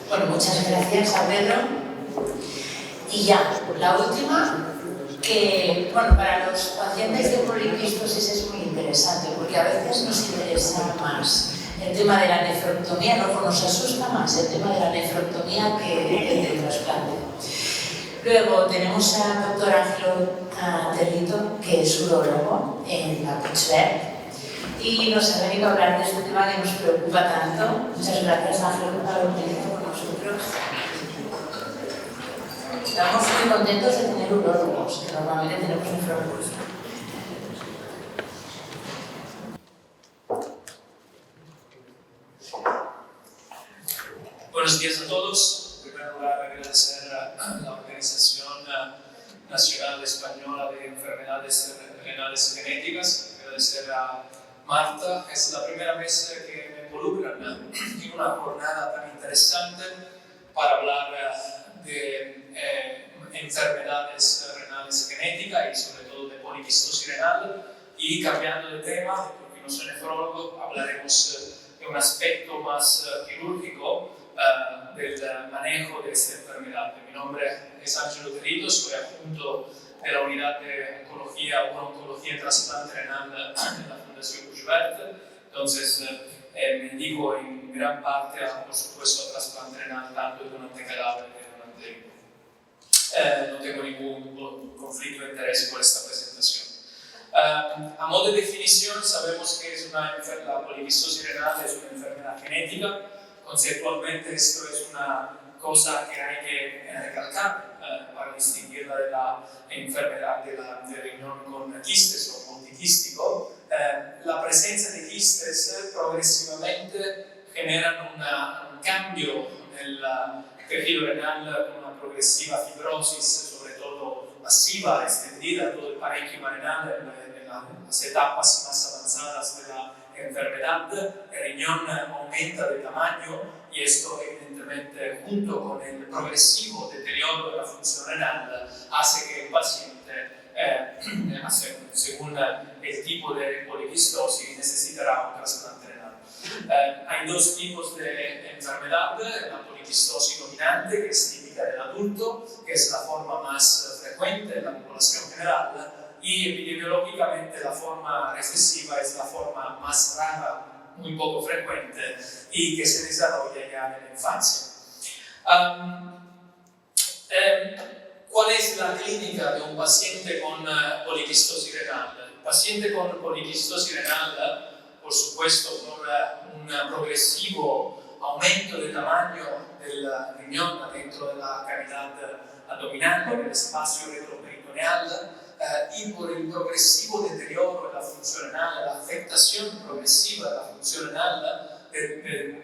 Bueno, muchas gracias a Pedro. Y ya, la última, que bueno, para los pacientes de poliquistosis es muy interesante, porque a veces nos interesa más el tema de la nefrectomía, no nos asusta más el tema de la nefrectomía que el del trasplante. Luego tenemos al doctor Ángelo Territo, que es urólogo en la Puigverd, y nos ha venido a hablar de este tema que nos preocupa tanto. Muchas gracias, Ángelo, por haber venido con nosotros. Estamos muy contentos de tener urólogos, que normalmente tenemos nefrólogos. Buenos días a todos. En primer lugar, agradecer a la Organización Nacional Española de Enfermedades Renales Genéticas, agradecer a Marta. Es la primera vez que me involucran en una jornada tan interesante para hablar de enfermedades renales genéticas y sobre todo de poliquistosis renal. Y cambiando de tema, porque no soy nefrólogo, hablaremos de un aspecto más quirúrgico del manejo de esta enfermedad. Mi nombre es Ángelo Territo, soy adjunto de la unidad de oncología y trasplante renal en la Fundación Puigverd. Entonces, me dedico en gran parte, por supuesto, al trasplante renal, tanto de donante cadáver como de donante. No tengo ningún conflicto de interés por esta presentación. A modo de definición, sabemos que la poliquistosis renal es una enfermedad genética. Conceptualmente, esto es una cosa que hay que recalcar para distinguirla de la enfermedad del riñón con quistes o multiquístico. La presencia de quistes progresivamente generan un cambio en el tejido renal con una progresiva fibrosis, sobre todo masiva, extendida, todo el parénquima renal en las etapas más avanzadas de la enfermedad. El riñón aumenta de tamaño y esto evidentemente junto con el progresivo deterioro de la función renal hace que el paciente, según el tipo de poliquistosis, necesitará un trasplante renal. Hay dos tipos de enfermedad: la poliquistosis dominante, que es típica del adulto, que es la forma más frecuente en la población general, y epidemiológicamente la forma recesiva es la forma más rara, muy poco frecuente y que se desarrolla ya en la infancia. ¿Cuál es la clínica de un paciente con poliquistosis renal? El paciente con poliquistosis renal, por supuesto, por un progresivo aumento del tamaño del riñón dentro de la cavidad abdominal, del espacio retroperitoneal, y por el progresivo deterioro de la función renal, la afectación progresiva de la función renal,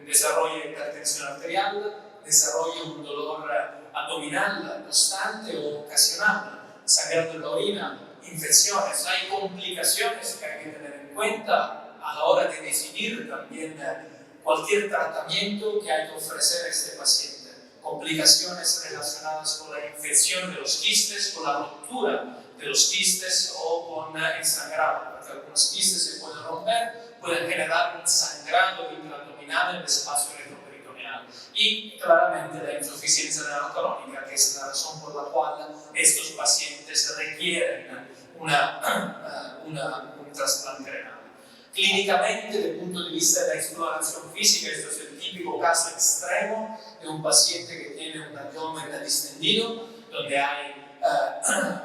desarrolla hipertensión arterial, desarrolla un dolor abdominal constante o ocasional, sangrado en la orina, infecciones. Hay complicaciones que hay que tener en cuenta a la hora de decidir también cualquier tratamiento que hay que ofrecer a este paciente. Complicaciones relacionadas con la infección de los quistes, con la ruptura de los quistes o con el sangrado, porque algunos quistes se pueden romper, pueden generar un sangrado intraabdominal en el espacio retroperitoneal y claramente la insuficiencia renal crónica, que es la razón por la cual estos pacientes requieren un trasplante renal. Clínicamente, desde el punto de vista de la exploración física, esto es el típico caso extremo de un paciente que tiene un abdomen distendido, donde hay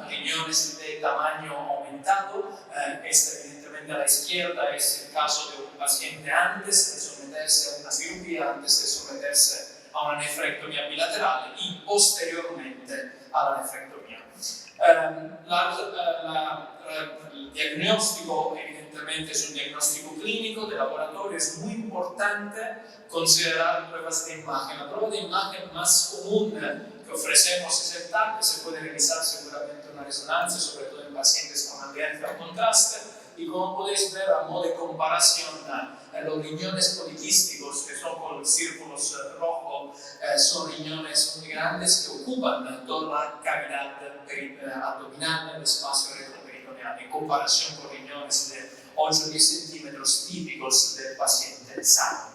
riñones de tamaño aumentado. Evidentemente a la izquierda es el caso de un paciente antes de someterse a una cirugía, antes de someterse a una nefrectomía bilateral y posteriormente a la nefrectomía. El diagnóstico evidentemente es un diagnóstico clínico de laboratorio. Es muy importante considerar pruebas de imagen. La prueba de imagen más común que ofrecemos es el TAC, que se puede realizar seguramente una resonancia, sobre todo en pacientes con adherencia al contraste. Y como podéis ver, a modo de comparación, los riñones poliquísticos, que son con círculos rojos, son riñones muy grandes que ocupan toda la cavidad abdominal, el espacio retroperitoneal, en comparación con riñones de 8 o 10 centímetros típicos del paciente sano.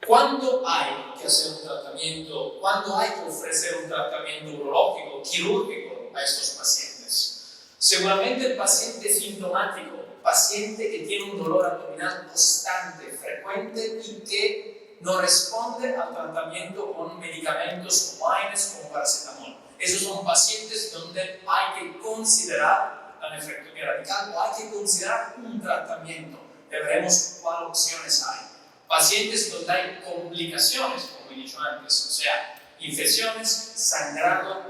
¿Cuándo hay que hacer un tratamiento? ¿Cuándo hay que ofrecer un tratamiento urológico, quirúrgico a estos pacientes? Seguramente el paciente sintomático, paciente que tiene un dolor abdominal constante, frecuente y que no responde al tratamiento con medicamentos como AINES, como paracetamol. Esos son pacientes donde hay que considerar la nefrectomía radical o hay que considerar un tratamiento. Veremos cuáles opciones hay. Pacientes donde hay complicaciones, como he dicho antes, o sea, infecciones, sangrado,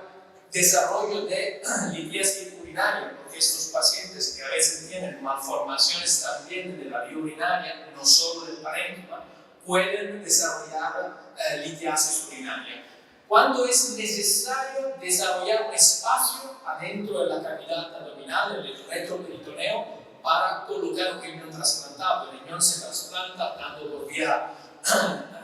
desarrollo de litiasis urinaria, porque estos pacientes que a veces tienen malformaciones también de la vía urinaria, no solo del parénquima, pueden desarrollar litiasis urinaria. Cuando es necesario desarrollar un espacio adentro de la cavidad abdominal, en el retroperitoneo, para colocar un riñón trasplantado. El riñón se trasplanta tanto por vía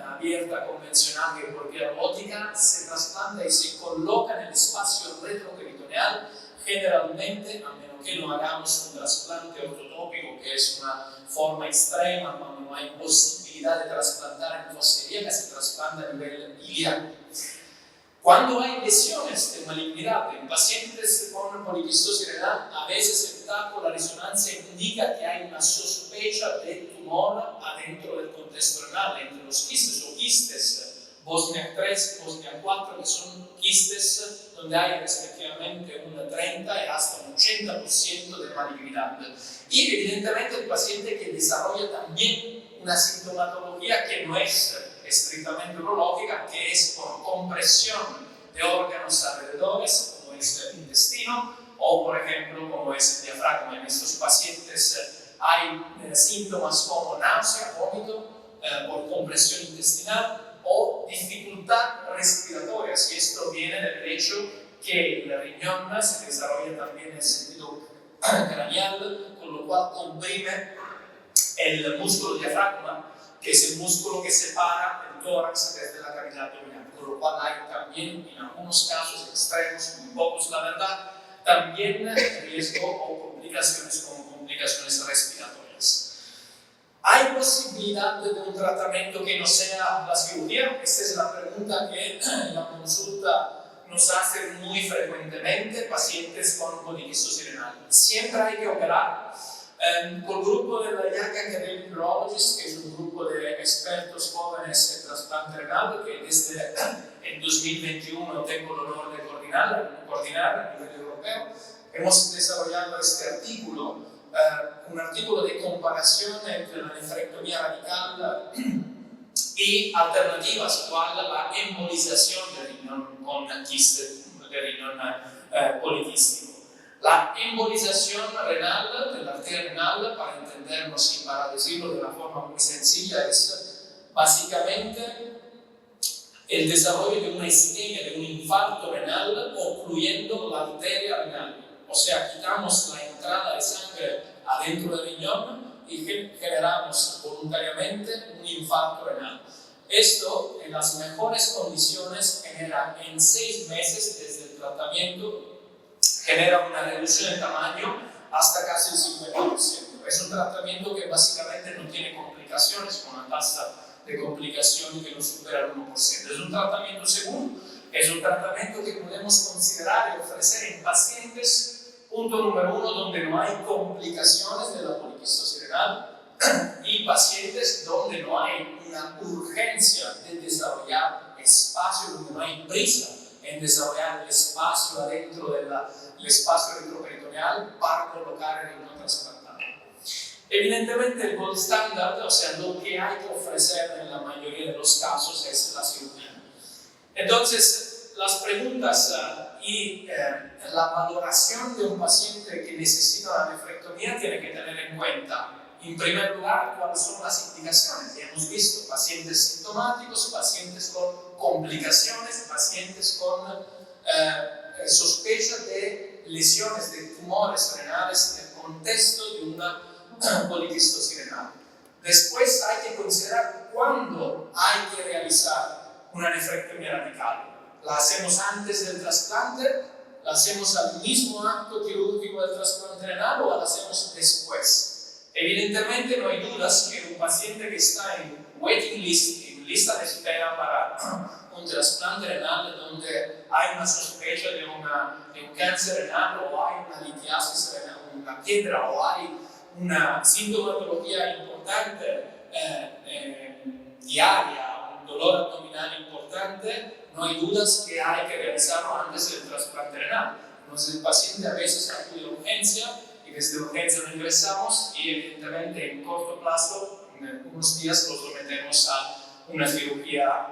abierta, convencional, que por vía robótica, se trasplanta y se coloca en el espacio retroperitoneal, generalmente, a menos que no hagamos un trasplante ortotópico, que es una forma extrema, cuando no hay posibilidad de trasplantar en fosa ilíaca, se trasplanta a nivel ilíaco. Cuando hay lesiones de malignidad en pacientes con poliquistosis renal, a veces el TAC o la resonancia indica que hay una sospecha de tumor adentro del contexto renal, entre los quistes o quistes Bosnia 3, Bosnia 4, que son quistes donde hay respectivamente un 30 y hasta un 80% de malignidad. Y evidentemente el paciente que desarrolla también una sintomatología que no es estrictamente urológica, que es por compresión de órganos alrededores, como es el intestino, o por ejemplo, como es el diafragma. En estos pacientes hay síntomas como náusea, vómito, por compresión intestinal o dificultad respiratoria, si esto viene del hecho que el riñón se desarrolla también en el sentido craneal, con lo cual comprime el músculo diafragma, que es el músculo que separa el tórax desde la cavidad abdominal, con lo cual hay también, en algunos casos extremos, muy pocos la verdad, también riesgo o complicaciones como complicaciones respiratorias. ¿Hay posibilidad de un tratamiento que no sea la cirugía? Esta es la pregunta que en la consulta nos hacen muy frecuentemente pacientes con poliquistosis renal. Siempre hay que operar. Con el grupo de la Young Academic Urologists, que es un grupo de expertos jóvenes en trasplante renal, que desde el 2021 tengo el honor de coordinar a nivel europeo, hemos desarrollado este artículo, un artículo de comparación entre la nefrectomía radical y alternativas, cual la embolización del riñón con quiste de riñón poliquístico. La embolización renal, de la arteria renal, para entendernos y para decirlo de una forma muy sencilla, es básicamente el desarrollo de una isquemia, de un infarto renal, ocluyendo la arteria renal. O sea, quitamos la entrada de sangre adentro del riñón y generamos voluntariamente un infarto renal. Esto, en las mejores condiciones, genera en 6 meses desde el tratamiento, genera una reducción de tamaño hasta casi el 50%. Es un tratamiento que básicamente no tiene complicaciones, con una tasa de complicación que no supera el 1%. Es un tratamiento seguro, es un tratamiento que podemos considerar y ofrecer en pacientes, punto número 1, donde no hay complicaciones de la poliquistosis renal y pacientes donde no hay una urgencia de desarrollar espacio, donde no hay prisa en desarrollar el espacio adentro del espacio retroperitoneal para colocar el riñón trasplantado. Evidentemente el gold standard, o sea, lo que hay que ofrecer en la mayoría de los casos es la cirugía. Entonces, las preguntas y la valoración de un paciente que necesita una nefrectomía tiene que tener en cuenta, en primer lugar, cuáles son las indicaciones. Ya hemos visto pacientes sintomáticos, pacientes con complicaciones, pacientes con sospecha de lesiones, de tumores renales en el contexto de una poliquistosis renal. Después hay que considerar cuándo hay que realizar una nefrectomía radical. ¿La hacemos antes del trasplante? ¿La hacemos al mismo acto quirúrgico del trasplante renal o la hacemos después? Evidentemente no hay dudas que un paciente que está en waiting list, en lista de espera para un trasplante renal donde hay una sospecha de un cáncer renal o hay una litiasis renal, una piedra o hay una sintomatología importante diaria, un dolor abdominal importante, no hay dudas que hay que realizarlo antes del trasplante renal. Entonces el paciente a veces acude a urgencia y desde urgencia lo ingresamos y evidentemente en corto plazo, en unos días, lo sometemos a una cirugía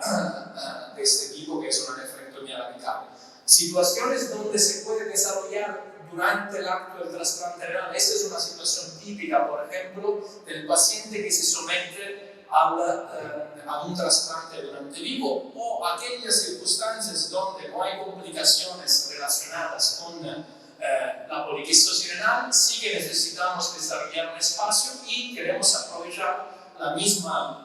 de este tipo que es una nefrectomía radical. Situaciones donde se puede desarrollar durante el acto del trasplante renal. Esta es una situación típica, por ejemplo, del paciente que se somete a un trasplante durante vivo o aquellas circunstancias donde no hay complicaciones relacionadas con la poliquistosis renal, sí que necesitamos desarrollar un espacio y queremos aprovechar la misma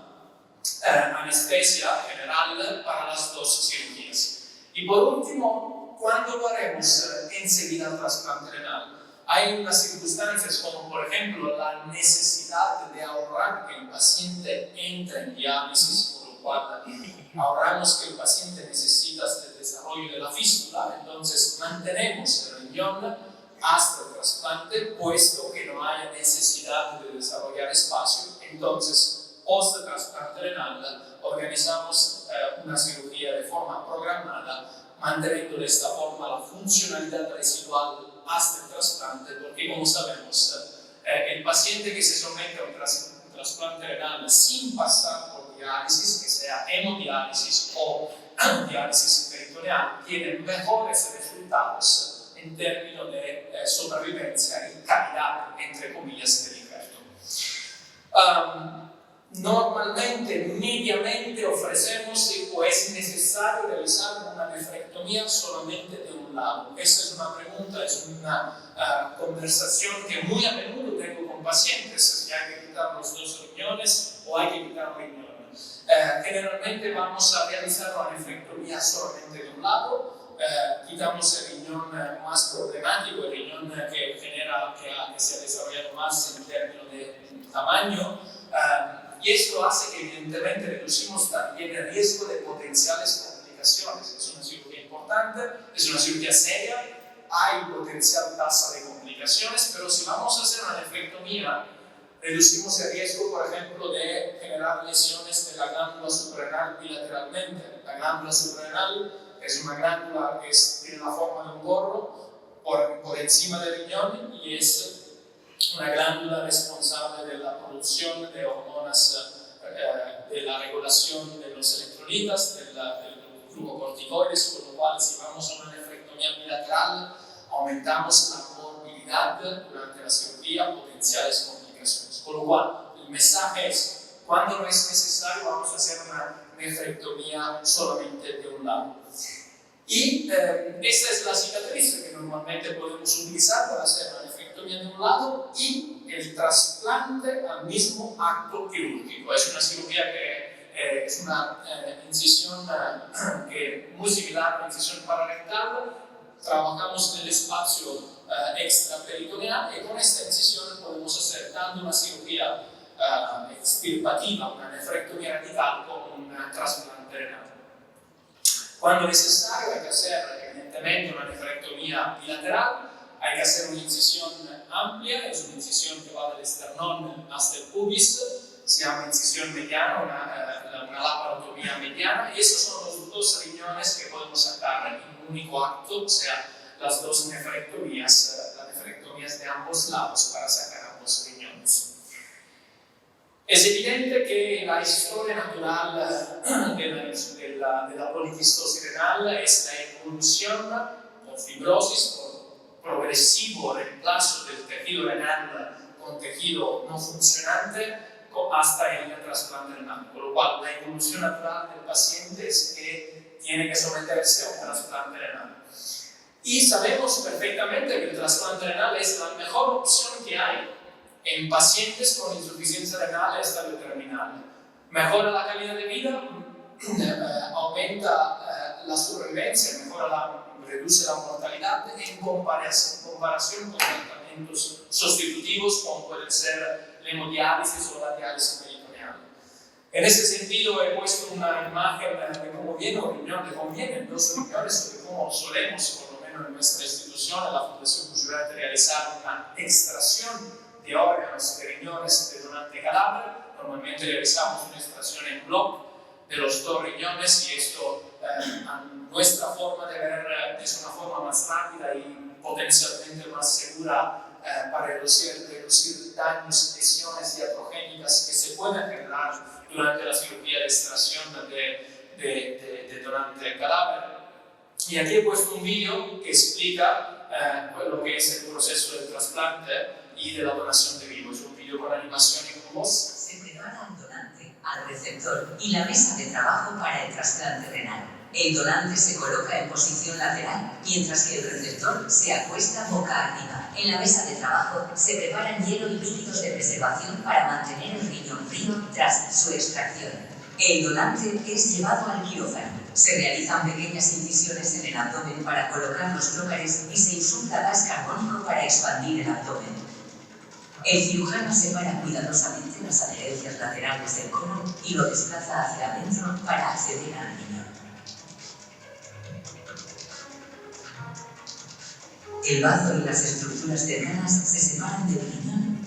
anestesia general para las dos cirugías. Y por último, ¿cuándo lo haremos enseguida el trasplante renal? Hay unas circunstancias como por ejemplo la necesidad de ahorrar que el paciente entre en diálisis, por lo cual ahorramos que el paciente necesita el desarrollo de la fístula, entonces mantenemos el riñón hasta el trasplante, puesto que no haya necesidad de desarrollar espacio. Entonces, post-trasplante renal, organizamos una cirugía de forma programada, manteniendo de esta forma la funcionalidad residual hasta el trasplante, porque como sabemos, el paciente que se somete a un trasplante renal sin pasar por diálisis, que sea hemodiálisis o diálisis peritoneal, tiene mejores resultados en términos de sobrevivencia y calidad, entre comillas, del injerto. Normalmente, mediamente ofrecemos o es necesario realizar una nefrectomía solamente de un lado. Esta es una pregunta, es una conversación que muy a menudo tengo con pacientes, si hay que quitar los dos riñones o hay que quitar un riñón. Generalmente vamos a realizar una nefrectomía solamente de un lado, quitamos el riñón más problemático, el riñón que se ha desarrollado más en términos de tamaño, y esto hace que evidentemente reducimos también el riesgo de potenciales complicaciones. Es una cirugía importante, es una cirugía seria, hay potencial tasa de complicaciones, pero si vamos a hacer una nefrectomía, reducimos el riesgo, por ejemplo, de generar lesiones de la glándula suprarrenal bilateralmente. La glándula suprarrenal es una glándula que tiene la forma de un gorro por encima del riñón y es una glándula responsable de la producción de hormonas, de la regulación de los electrolitas, del glucocorticoides, con lo cual si vamos a una nefrectomía bilateral aumentamos la morbilidad durante la cirugía, potenciales complicaciones. Con lo cual, el mensaje es, cuando no es necesario vamos a hacer una nefrectomía solamente de un lado. Y esta es la cicatriz que normalmente podemos utilizar para hacer una nefrectomía de un lado y el trasplante al mismo acto quirúrgico. Es una cirugía que es una incisión que muy similar a una incisión pararectal. Trabajamos en el espacio extraperitoneal y con esta incisión podemos hacer tanto una cirugía extirpativa, una nefrectomía radical, como un trasplante renal. Cuando necesario hay que hacer evidentemente una nefrectomía bilateral, hay que hacer una incisión amplia, es una incisión que va del esternón hasta el pubis, se llama incisión mediana, una laparotomía mediana, y esos son los dos riñones que podemos sacar en un único acto, o sea, las dos nefrectomías, las nefrectomías de ambos lados para sacar ambos riñones. Es evidente que la historia natural de la poliquistosis renal es la evolución por fibrosis, por progresivo reemplazo del tejido renal con tejido no funcionante hasta el trasplante renal. Con lo cual, la evolución natural del paciente es que tiene que someterse a un trasplante renal. Y sabemos perfectamente que el trasplante renal es la mejor opción que hay en pacientes con insuficiencia renal estable terminal. Mejora la calidad de vida, aumenta la supervivencia, reduce la mortalidad en comparación con tratamientos sustitutivos como pueden ser la hemodiálisis o la diálisis peritoneal. En ese sentido he puesto una imagen de cómo viene un riñón, de cómo vienen los riñones, de cómo solemos, por lo menos en nuestra institución, en la Fundación Culturale, realizar una extracción de órganos de riñones de donante cadáver. Normalmente realizamos una extracción en bloque de los dos riñones y esto, a nuestra forma de ver, es una forma más rápida y potencialmente más segura para reducir daños, lesiones iatrogénicas que se pueden generar durante la cirugía de extracción de donante cadáver. Y aquí he puesto un vídeo que explica lo que es el proceso del trasplante y de la donación de vivo. Es un vídeo con animación y con voz. Se prepara al donante, al receptor y la mesa de trabajo para el trasplante renal. El donante se coloca en posición lateral, mientras que el receptor se acuesta boca arriba. En la mesa de trabajo se preparan hielo y líquidos de preservación para mantener el riñón frío tras su extracción. El donante es llevado al quirófano. Se realizan pequeñas incisiones en el abdomen para colocar los trocares y se insufla gas carbónico para expandir el abdomen. El cirujano separa cuidadosamente las adherencias laterales del colon y lo desplaza hacia adentro para acceder al riñón. El bazo y las estructuras cercanas se separan del riñón.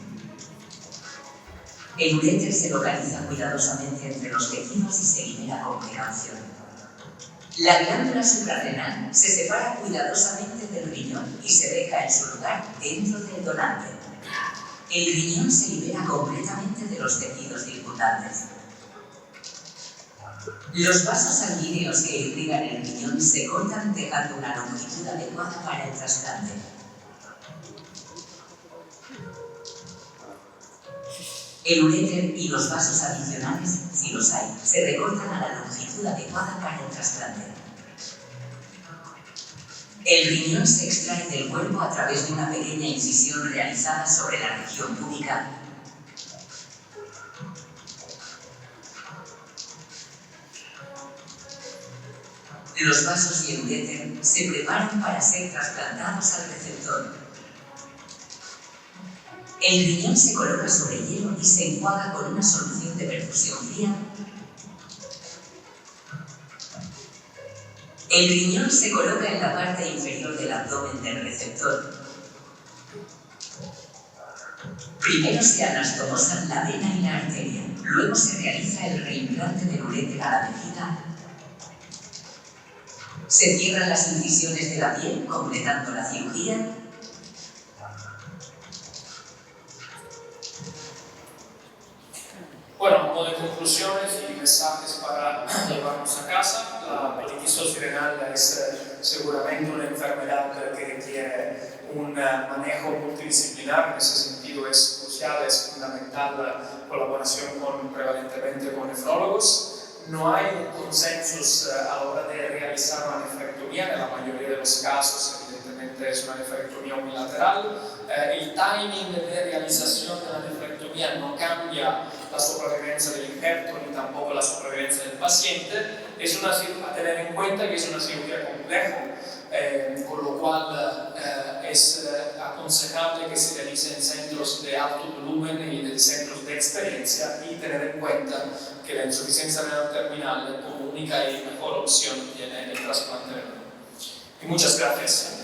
El uréter se localiza cuidadosamente entre los tejidos y se libera con precaución. La glándula suprarrenal se separa cuidadosamente del riñón y se deja en su lugar dentro del donante. El riñón se libera completamente de los tejidos circundantes. Los vasos sanguíneos que irrigan el riñón se cortan dejando una longitud adecuada para el trasplante. El uréter y los vasos adicionales, si los hay, se recortan a la longitud adecuada para el trasplante. El riñón se extrae del cuerpo a través de una pequeña incisión realizada sobre la región púbica. Los vasos y el uréter se preparan para ser trasplantados al receptor. El riñón se coloca sobre hielo y se enjuaga con una solución de perfusión fría. El riñón se coloca en la parte inferior del abdomen del receptor. Primero se anastomosan la vena y la arteria, luego se realiza el reimplante del uréter a la vejiga. Se cierran las incisiones de la piel, completando la cirugía. Bueno, a modo de conclusiones y mensajes para llevarnos a casa, la poliquistosis renal es seguramente una enfermedad que requiere un manejo multidisciplinar. En ese sentido es crucial, es fundamental la colaboración prevalentemente con nefrólogos. No hay un consenso a la hora de realizar una nefrectomía. En la mayoría de los casos, evidentemente, es una nefrectomía unilateral. El timing de realización de la nefrectomía no cambia la sobrevivencia del injerto ni tampoco la sobrevivencia del paciente. Es a tener en cuenta que es una cirugía compleja, con lo cual es aconsejable que se realice en centros de alto volumen y de centros de experiencia, y tener en cuenta que la insuficiencia renal terminal como única y mejor opción tiene el trasplante renal. Y muchas gracias.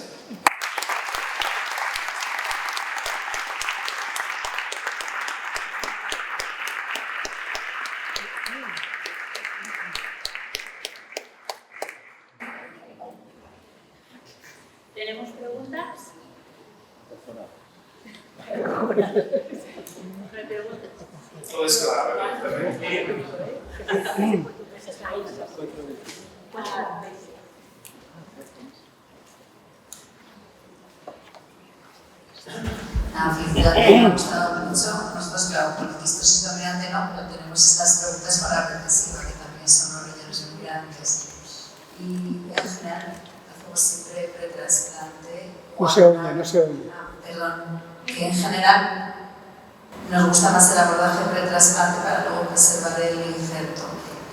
¿Tenemos preguntas? Todo es claro. Nada, felicidad, me ha gustado mucho. Nosotros, claro, poliquistosis dominante no, pero tenemos estas preguntas para recesiva, que también son los rellenos dominantes. Y en general, hacemos siempre pretrasplante. No se oye, no se oye. Perdón, que en general nos gusta más el abordaje pretrasplante para luego preservar el injerto.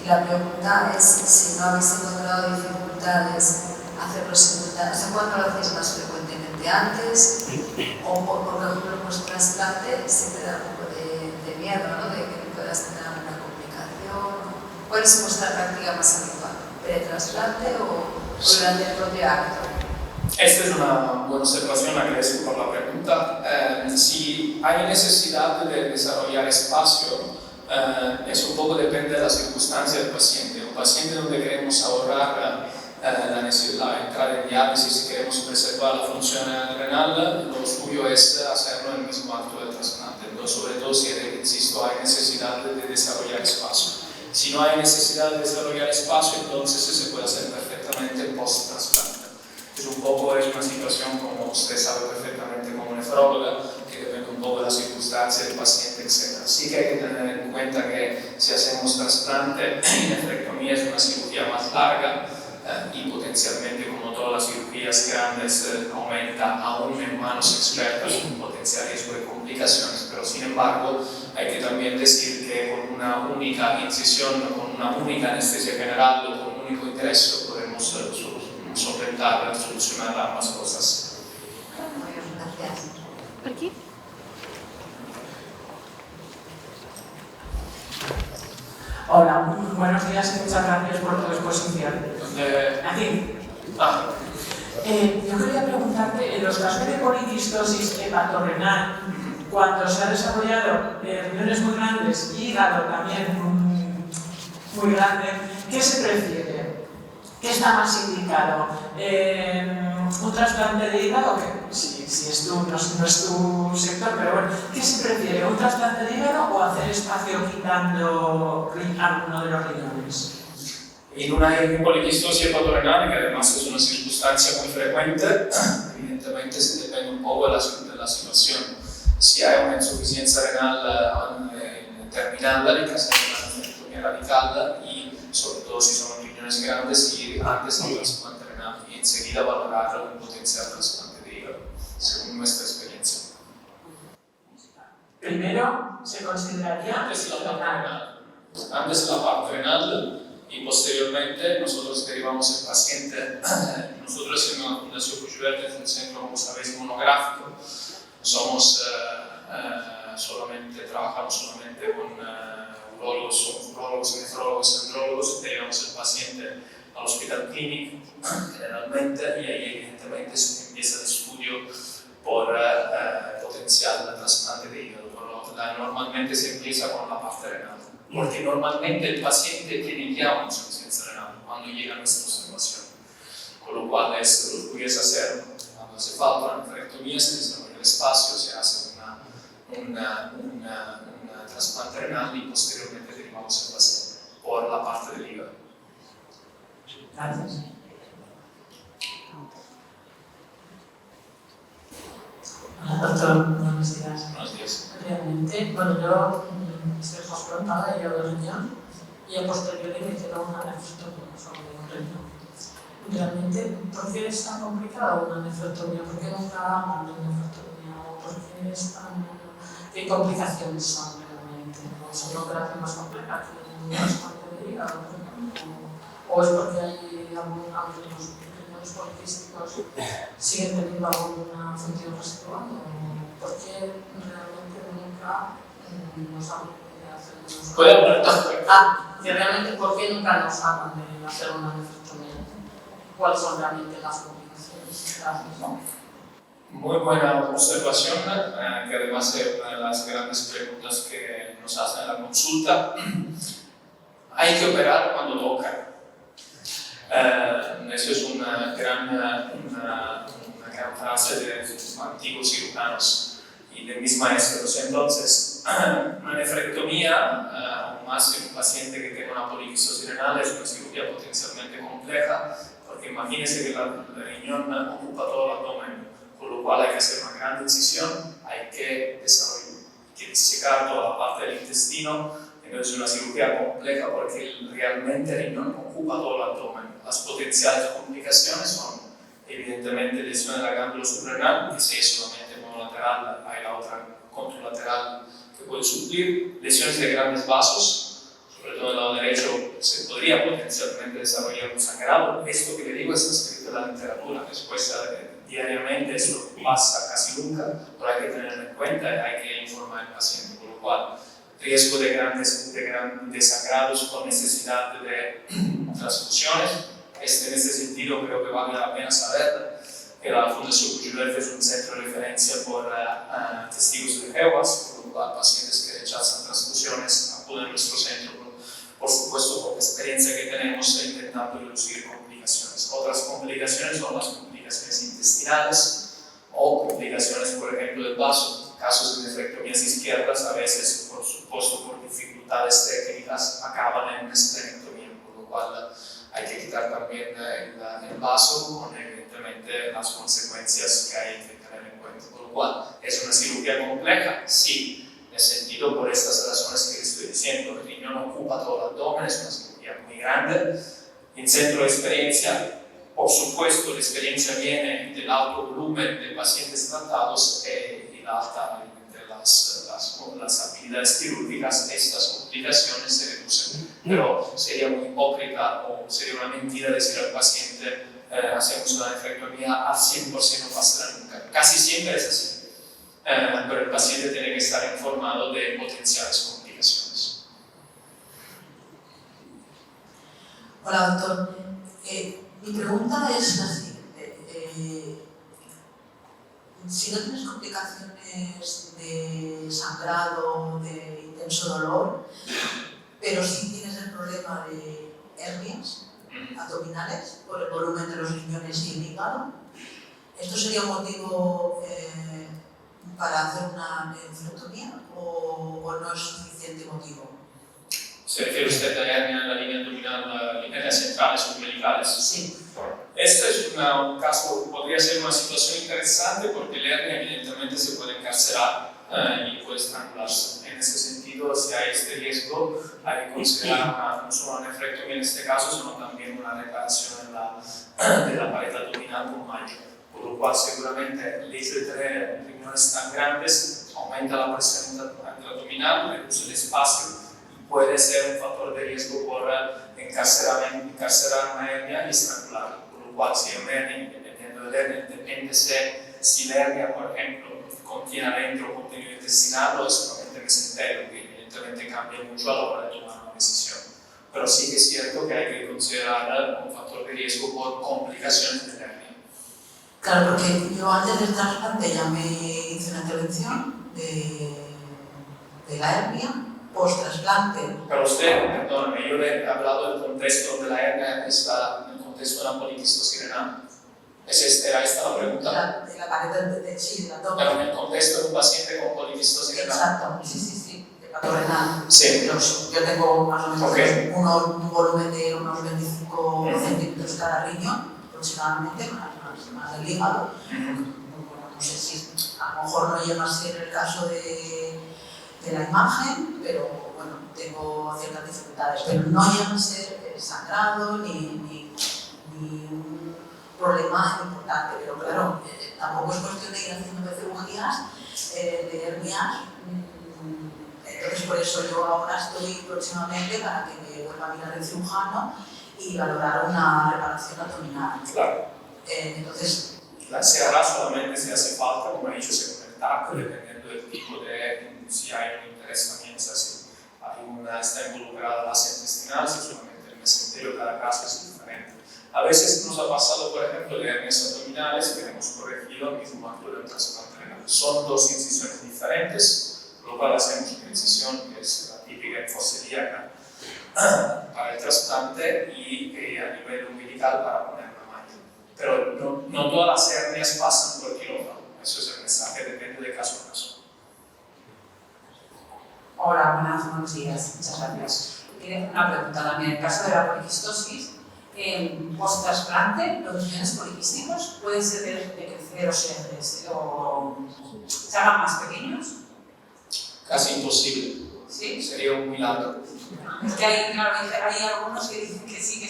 Y la pregunta es si no habéis encontrado dificultades hacerlo simultáneamente. O sea, ¿cuándo lo hacéis más frecuentemente? ¿Antes? O por ejemplo, pues trasplante siempre da un poco de miedo, ¿no? De que puedas tener alguna complicación es vuestra práctica más habitual? ¿Pretrasplante o durante el propio acto? Esta es una buena observación, agradezco por la pregunta. Si hay necesidad de desarrollar espacio, eso un poco depende de la circunstancia del paciente. Un paciente donde queremos ahorrar la entrada en diálisis, si queremos preservar la función renal, lo suyo es hacerlo en el mismo acto del trasplante. Entonces, sobre todo si, insisto, hay necesidad de desarrollar espacio. Si no hay necesidad de desarrollar espacio, entonces se puede hacer perfectamente post-trasplante. Es una situación, como usted sabe perfectamente como nefróloga, que depende un poco de la circunstancia del paciente, etc. Sí que hay que tener en cuenta que si hacemos trasplante, nefrectomía es una cirugía más larga y potencialmente, como todas las cirugías grandes, aumenta aún en manos expertas un potencial riesgo de complicaciones, pero sin embargo hay que también decir que con una única incisión, con una única anestesia general, con un único ingreso podemos solucionar ambas cosas. Gracias. ¿Por aquí? Hola, buenos días y muchas gracias por tu exposición. Aquí. Yo quería preguntarte, en los casos de poliquistosis hepatorenal, cuando se ha desarrollado riñones muy grandes y hígado también muy grande, ¿qué se prefiere? ¿Qué está más indicado? ¿Un trasplante de hígado? Si no es tu sector, pero bueno, ¿qué se prefiere? ¿Un trasplante de hígado o hacer espacio quitando alguno de los riñones? En una poliquistosis hepatorenal, que además es una circunstancia muy frecuente, evidentemente se depende un poco de la situación. Si hay una insuficiencia renal terminal, hay que hacer una nefrectomía radical y sobre todo si son riñones grandes y antes del trasplante renal y enseguida valorar un potencial trasplante de hígado, según nuestra experiencia. Primero se consideraría antes la parte renal y posteriormente nosotros derivamos el paciente. Nosotros en la Fundación Puigvert es un centro, como sabéis, monográfico. Trabajamos solamente con urólogos, nefrólogos, andrólogos, derivamos el paciente al hospital clínico generalmente y ahí evidentemente se empieza el estudio por potencial trasplante de hígado. Normalmente se empieza con la parte renal, porque normalmente el paciente tiene ya una insuficiencia renal cuando llega a nuestra observación, con lo cual lo que puedes hacer cuando hace falta una nefrectomía, se desarrolla el espacio, se hace un trasplante renal y posteriormente derivamos el paciente por la parte del hígado. Gracias. Hola, doctor. Buenos días. Buenos días. Realmente, bueno, yo soy trasplantada, yo de riñón, y a posteriori me hicieron una nefrectomía sobre un riñón. Realmente, ¿por qué es tan complicada una nefrectomía? ¿Por qué nunca hagan una nefrectomía? ¿O por qué es tan... ¿Qué complicaciones son realmente? ¿O es una operación más compleja que un trasplante de hígado? ¿O es porque hay algunos riñones poliquísticos siguen teniendo alguna función residual? ¿Por qué realmente nunca nos hablan de hacer una... ¿Puede hablar? que realmente, ¿por qué nunca nos hablan de hacer una nefrectomía? ¿Cuáles son realmente las complicaciones? Gracias. Muy buena observación, que además es una de las grandes preguntas que nos hacen en la consulta. Hay que operar cuando toca. Eso es una gran frase de antiguos cirujanos y de mis maestros. Entonces, una nefrectomía, aún más en un paciente que tenga una poliquistosis renal, es una cirugía potencialmente compleja, porque imagínense que el riñón ocupa todo el abdomen, con lo cual hay que hacer una gran incisión, hay que disecar toda la parte del intestino. Entonces es una cirugía compleja porque realmente el riñón ocupa todo el abdomen. Las potenciales complicaciones son evidentemente lesiones de la glándula suprarrenal, que si es solamente monolateral, hay la otra contralateral que puede suplir, lesiones de grandes vasos, sobre todo en el lado derecho se podría potencialmente desarrollar un sangrado. Esto que le digo es escrito en la literatura, después diariamente esto pasa casi nunca, pero hay que tenerlo en cuenta y hay que informar al paciente, con lo cual riesgo de sangrados con necesidad de transfusiones. En ese sentido creo que vale la pena saber que la Fundación Kujilef es un centro de referencia por testigos de Jehová, por lo cual pacientes que rechazan transfusiones acuden a nuestro centro, por supuesto por la experiencia que tenemos intentando reducir complicaciones. Otras complicaciones son las complicaciones intestinales o complicaciones, por ejemplo, del vaso. Casos de nefrectomías izquierdas a veces, por supuesto, por dificultades técnicas, acaban en una estrenectomía, por lo cual hay que quitar también el vaso con evidentemente las consecuencias que hay que tener en cuenta. Por lo cual, ¿es una cirugía compleja? Sí, en el sentido por estas razones que les estoy diciendo. El riñón ocupa todo el abdomen, es una cirugía muy grande. En centro de experiencia, por supuesto, la experiencia viene del alto volumen de pacientes tratados y la alta de las habilidades quirúrgicas. Estas complicaciones se reducen. Pero sería muy hipócrita o sería una mentira decir al paciente hacemos una nefrectomía al 100% no pasará nunca. Casi siempre es así. Pero el paciente tiene que estar informado de potenciales complicaciones. Hola, doctor. Mi pregunta es la siguiente. Si no tienes complicaciones de sangrado, de intenso dolor, pero sí tienes el problema de hernias abdominales por el volumen de los riñones y el hígado, ¿esto sería un motivo para hacer una nefrectomía o no es suficiente motivo? ¿Se refiere usted a la hernia en la línea abdominal, hernias centrales o umbilicales? Sí. Este es un caso, podría ser una situación interesante porque la hernia evidentemente se puede encarcelar y puede estrangularse. En ese sentido, si hay este riesgo, hay que considerar no solo una nefrectomía en este caso, sino también una reparación de la pared abdominal con malla. Por lo cual, seguramente, el hecho de tener riñones tan grandes aumenta la presión abdominal, reduce el espacio y puede ser un factor de riesgo por encarcerar una hernia y estrangularla. Por lo cual, si hay una hernia, dependiendo de la hernia, depende si la hernia, por ejemplo, contiene adentro contenido intestinal o es solamente mesentero, que evidentemente cambia mucho a la hora de tomar una decisión. Pero sí que es cierto que hay que considerar un factor de riesgo por complicaciones de la hernia. Claro, porque yo antes del trasplante ya me hice una intervención de la hernia, post-trasplante. Pero usted, perdóname, yo le he hablado del contexto donde la hernia está en el contexto de la poliquistosis renal. ¿Era esta la pregunta? De la pared del abdomen. Pero en el contexto de un paciente con poliquistosis renal. Exacto, sí, de patorrenal. Sí. Yo tengo más o menos Okay. un volumen de unos 25 centímetros cada riñón, aproximadamente, más del hígado. No sé si a lo mejor no llega a ser el caso de la imagen, pero bueno, tengo ciertas dificultades. Pero no llega a ser sangrado ni un problema importante, pero claro, tampoco es cuestión de ir haciendo cirugías de hernias. Entonces, por eso yo ahora estoy próximamente para que me vuelva a mirar el cirujano y valorar una reparación abdominal. Claro. Entonces, Se hará solamente si hace falta, como he dicho, según el TAC, dependiendo del tipo de, si hay un interés también, o sea, si está involucrada la base intestinal, si solamente el mesentero, cada caso es diferente. A veces nos ha pasado, por ejemplo, de hernias abdominales que hemos corregido al mismo acto de un trasplante renal. Son dos incisiones diferentes, por lo cual hacemos una incisión que es la típica enfoselíaca para el trasplante y a nivel umbilical para poner una malla. Pero no todas las hernias pasan por quirófano, eso es el mensaje, depende de caso a caso. Hola, buenos días, muchas gracias. Quería hacer una pregunta también. En el caso de la poliquistosis, post-trasplante, los riñones poliquísticos pueden ser de crecer o se hagan más pequeños. Casi imposible. ¿Sí? Sería un milagro. Es que hay algunos que dicen que sí,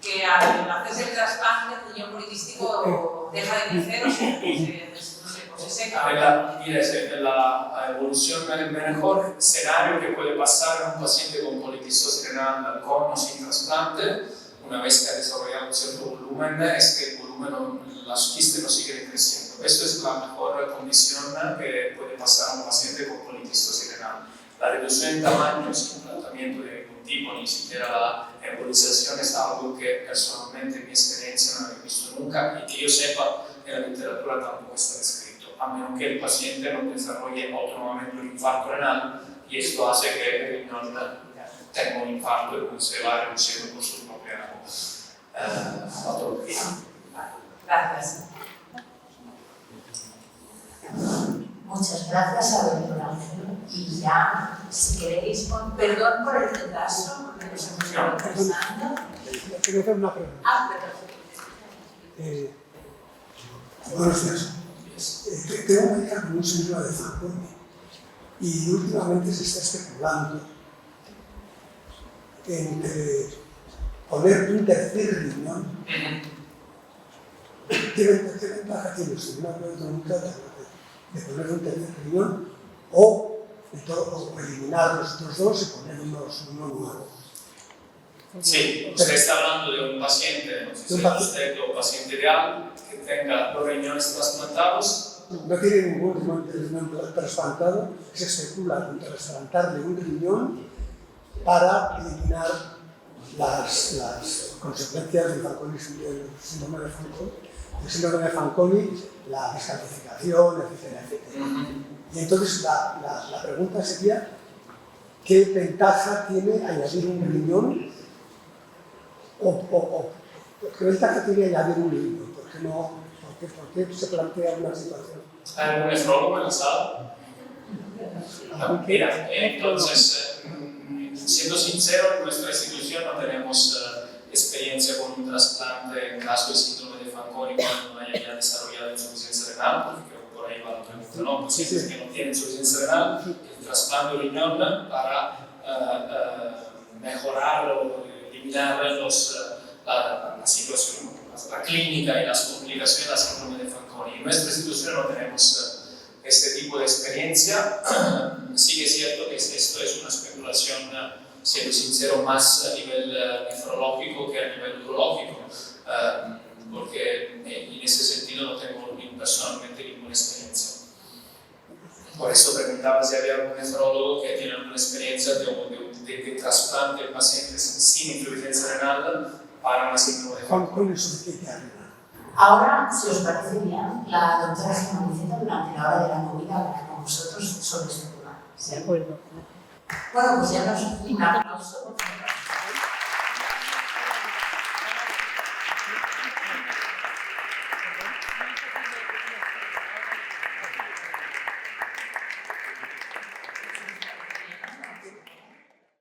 que al hacerse el trasplante el riñón poliquístico deja de crecer o se seca. En la evolución, el mejor escenario que puede pasar a un paciente con poliquistosis renal con o sin trasplante, una vez que ha desarrollado un cierto volumen, es que el volumen, las quistes no siguen creciendo. Esto es la mejor condición que puede pasar a un paciente con poliquistosis renal. la reducción de tamaño sin tratamiento de ningún tipo, ni siquiera la embolización, es algo que personalmente en mi experiencia no he visto nunca y que yo sepa en la literatura tampoco está descrito, a menos que el paciente no desarrolle autónomamente un infarto renal y esto hace que el riñón tenga un infarto y se va reduciendo por su propia patología. Gracias. Muchas gracias a doctor Ángel. Y ya, si queréis, perdón por el retraso, porque nos hemos ido retrasando. Quiero hacer una pregunta. Buenos días. Tengo una hija con un síndrome de Fanconi y últimamente se está especulando entre poner un tercer riñón. ¿Qué ventaja tiene usted? No acuerdo nunca de poner un tercer riñón o eliminar los otros dos y poner uno nuevo. Sí, usted está hablando de un paciente, no sé si usted o paciente ideal que tenga los riñones trasplantados. No tiene ningún riñón trasplantado, se especula con trasplantarle un riñón para eliminar las consecuencias del síndrome de Fanconi. El síndrome de Fanconi, la descalcificación, etcétera, etcétera. Y entonces la pregunta sería, ¿qué ventaja tiene añadir un riñón? ¿Qué ventaja tiene añadir un riñón? ¿Por qué se plantea una situación? ¿Hay algún nefrólogo en la sala? Mira, entonces, siendo sincero, en nuestra institución no tenemos experiencia con un trasplante en caso de síndrome de Fanconi cuando no haya ya desarrollado insuficiencia renal, porque por ahí va la pregunta, ¿no? Pacientes que no tienen insuficiencia renal, el trasplante de riñón para mejorar o eliminar la situación, la clínica y las complicaciones de la síndrome de Fanconi. En nuestra institución no tenemos este tipo de experiencia. Sí que es cierto que esto es una especulación, siendo sincero, más a nivel nefrológico que a nivel urológico, porque en ese sentido no tengo personalmente ninguna experiencia. Por eso preguntaba si había algún nefrólogo que tiene alguna experiencia de trasplante de pacientes sin insuficiencia renal para una síndrome de Fanconi. Con insuficiencia renal. Ahora, si os parece bien, la doctora Gemma Niceta durante la hora de la comida hablará con vosotros sobre este tema. De acuerdo. Bueno, pues ya nos un aplauso.